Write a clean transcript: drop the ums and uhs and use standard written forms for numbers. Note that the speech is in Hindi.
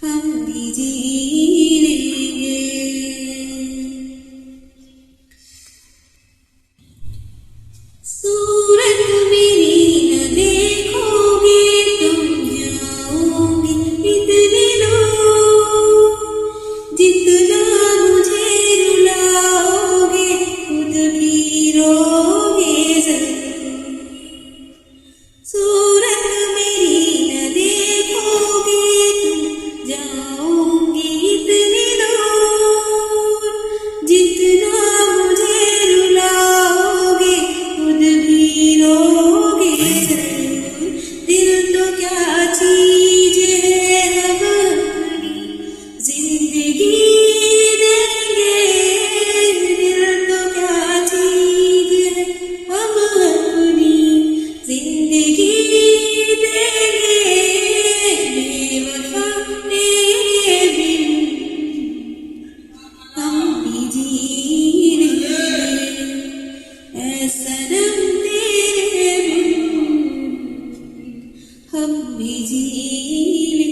हम भी जी लेंगे। सूरत मेरी न देखोगे तुम जाओगे इतने दूर, जितना मुझे रुलाओगे खुद भी रोगे जरूर। सूरत मेरी न देखोगे तुम जाओगे इतने दूर, जितना मुझे रुलाओगे खुद भी रोगे जरूर। दिल तो क्या चीज है हम अपनी जिंदगी देंगे, दिल तो क्या चीज है हम अपनी जिंदगी देंगे। बेवफा तेरे बिन हम भी जी लेंगे, ऐ सनम तेरे बिन हम भी जी लेंगे।